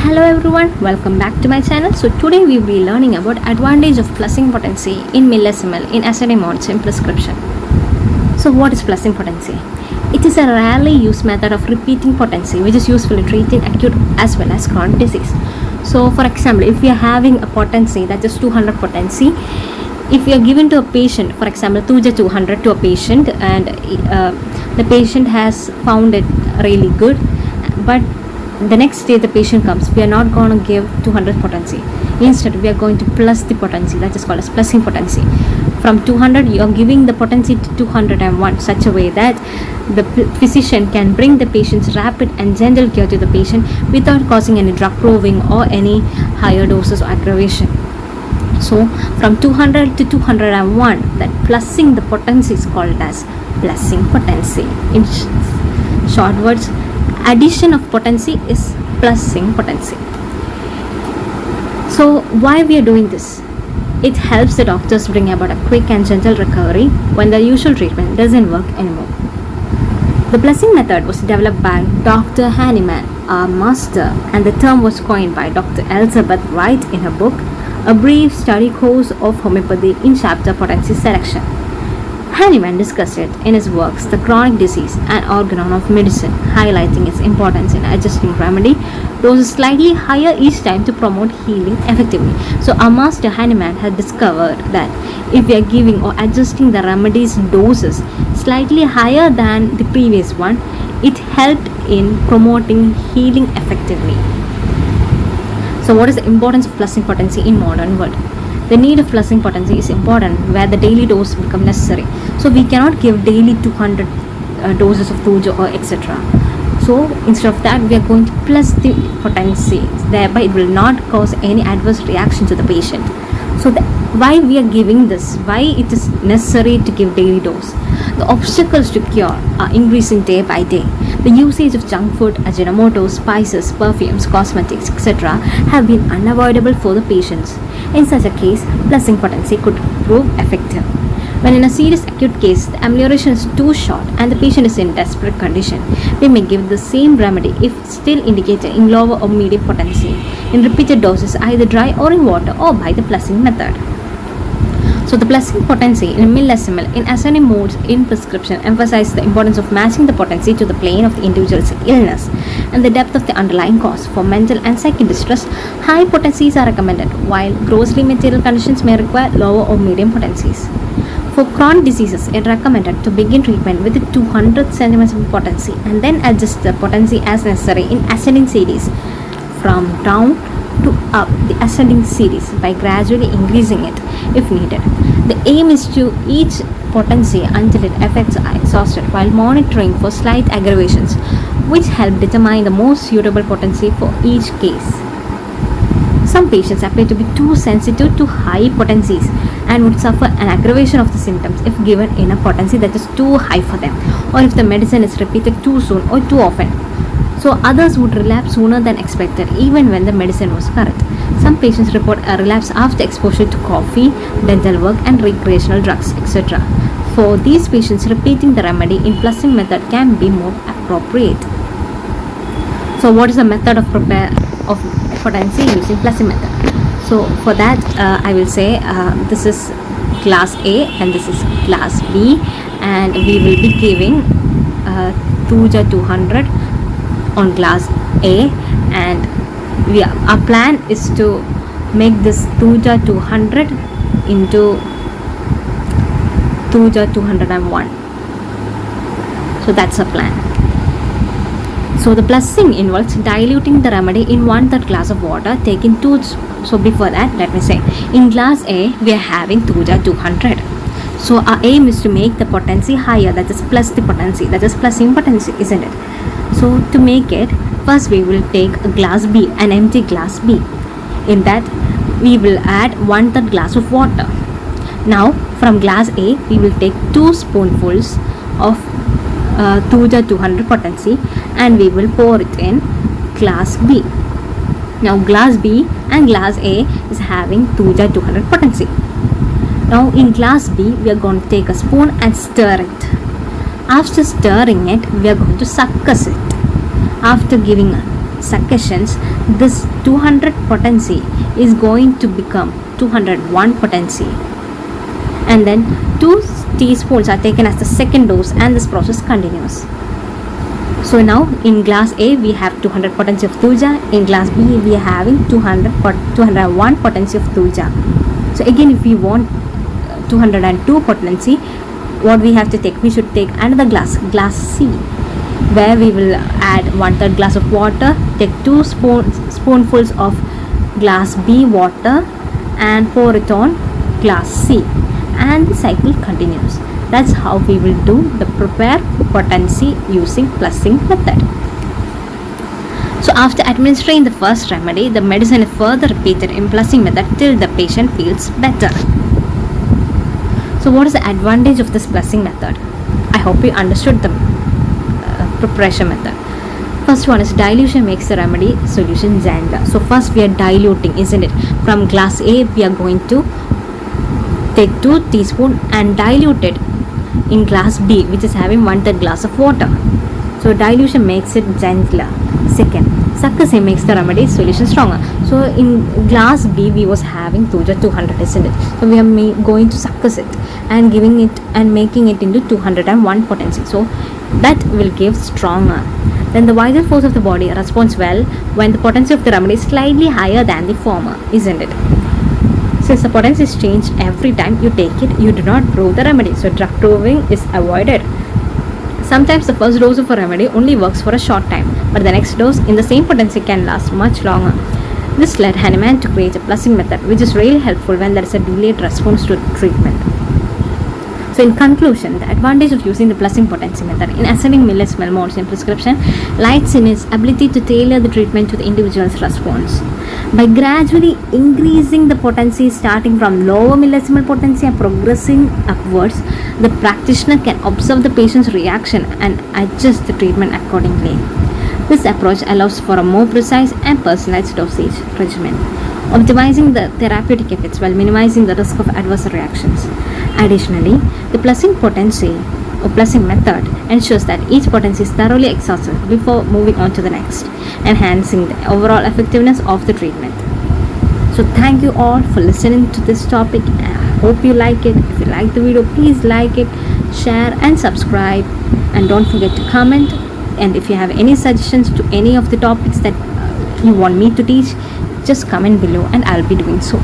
Hello everyone, welcome back to my channel. So today we will be learning about advantage of plusing potency in millisimal in assay modes in prescription. So what is plusing potency? It is a rarely used method of repeating potency which is useful in treating acute as well as chronic disease. So for example, if we are having a potency that is 200 potency, if you are given to a patient, for example 200 to a patient, and the patient has found it really good, but the next day the patient comes, we are not going to give 200 potency. Instead we are going to plus the potency, that is called as plusing potency. From 200 you are giving the potency to 201 such a way that the physician can bring the patient's rapid and gentle cure to the patient without causing any drug proving or any higher doses or aggravation. So from 200 to 201, that plusing the potency is called as plusing potency. In short words, addition of potency is plusing potency. So why we are doing this? It helps the doctors bring about a quick and gentle recovery when the usual treatment doesn't work anymore. The plusing method was developed by Dr. Hahnemann, our master, and the term was coined by Dr. Elizabeth Wright in her book A Brief Study Course of Homeopathy in chapter Potency Selection. Hahnemann discussed it in his works The Chronic Disease and Organon of Medicine, highlighting its importance in adjusting remedy doses slightly higher each time to promote healing effectively. So our master Hahnemann had discovered that if we are giving or adjusting the remedy's doses slightly higher than the previous one, it helped in promoting healing effectively. So what is the importance of plusing potency in modern world? The need of plusing potency is important where the daily dose become necessary. So we cannot give daily 200 doses of Tuja or etc. So instead of that, we are going to plus the potency. Thereby it will not cause any adverse reaction to the patient. So why we are giving this? Why it is necessary to give daily dose? The obstacles to cure are increasing day by day. The usage of junk food, Ajinomoto, spices, perfumes, cosmetics, etc. have been unavoidable for the patients. In such a case, plusing potency could prove effective. When in a serious acute case, the amelioration is too short and the patient is in desperate condition, we may give the same remedy if still indicated in lower or medium potency in repeated doses, either dry or in water, or by the plusing method. So the plusing potency in millisimal in assay modes in prescription emphasizes the importance of matching the potency to the plane of the individual's illness and the depth of the underlying cause. For mental and psychic distress, high potencies are recommended, while grossly material conditions may require lower or medium potencies. For chronic diseases, it is recommended to begin treatment with 200 cm of potency and then adjust the potency as necessary in ascending series from down to up the ascending series by gradually increasing it if needed. The aim is to each potency until its effects are exhausted while monitoring for slight aggravations, which help determine the most suitable potency for each case. Some patients appear to be too sensitive to high potencies and would suffer an aggravation of the symptoms if given in a potency that is too high for them, or if the medicine is repeated too soon or too often. So others would relapse sooner than expected even when the medicine was correct. Some patients report a relapse after exposure to coffee, dental work and recreational drugs, etc. For these patients, repeating the remedy in plusing method can be more appropriate. So what is the method of potency using plusing method? So for that I will say this is class A and this is class B, and we will be giving 200 on class A, and our plan is to make this 200 into 201. So that's a plan. So the plusing involves diluting the remedy in 1/3 glass of water, taking 2. So before that, let me say, in class A we are having 200. So our aim is to make the potency higher, that is plus the potency, that is plusing potency, isn't it? So to make it, first we will take a glass B, an empty glass B. In that we will add 1/3 glass of water. Now from glass A we will take 2 spoonfuls of 200 potency and we will pour it in glass B. Now glass B and glass A is having 200 potency. Now in glass B we are going to take a spoon and stir it. After stirring it, we are going to succus it. After giving succussions, this 200 potency is going to become 201 potency. And then 2 teaspoons are taken as the second dose, and this process continues. So now in glass A we have 200 potency of thuja, in glass B we are having 201 potency of thuja. So again, if we want 202 potency, what we have to take? We should take another glass C, where we will add 1/3 glass of water, take 2 spoonfuls of glass B water and pour it on glass C, and the cycle continues. That's how we will do the prepare potency using plussing method. So after administering the first remedy, the medicine is further repeated in plussing method till the patient feels better. So what is the advantage of this plussing method? I hope you understood the preparation method. First one is dilution makes the remedy solution gentler. So first we are diluting, isn't it? From glass A we are going to take 2 teaspoons and dilute it in glass B, which is having 1/3 glass of water. So dilution makes it gentler. Second, succusing makes the remedy solution stronger. So in glass B we was having thuja 200, isn't it? So we are going to succus it and giving it and making it into 201 potency. So that will give stronger. Then the vital force of the body responds well when the potency of the remedy is slightly higher than the former, isn't it? Since the potency is changed every time you take it, you do not brew the remedy, so drug brewing is avoided. Sometimes the first dose of a remedy only works for a short time, but the next dose in the same potency can last much longer. This led Hahnemann to create a plussing method, which is really helpful when there is a delayed response to treatment. So in conclusion, the advantage of using the plussing potency method in ascending millesimo modes in prescription lies in its ability to tailor the treatment to the individual's response. By gradually increasing the potency starting from lower millesimal potency and progressing upwards, the practitioner can observe the patient's reaction and adjust the treatment accordingly. This approach allows for a more precise and personalized dosage regimen, optimizing the therapeutic effects while minimizing the risk of adverse reactions. Additionally, the plussing potency or plussing method ensures that each potency is thoroughly exhausted before moving on to the next, enhancing the overall effectiveness of the treatment. So thank you all for listening to this topic, and I hope you like it. If you like the video, please like it, share and subscribe, and don't forget to comment. And if you have any suggestions to any of the topics that you want me to teach, just comment below and I'll be doing so.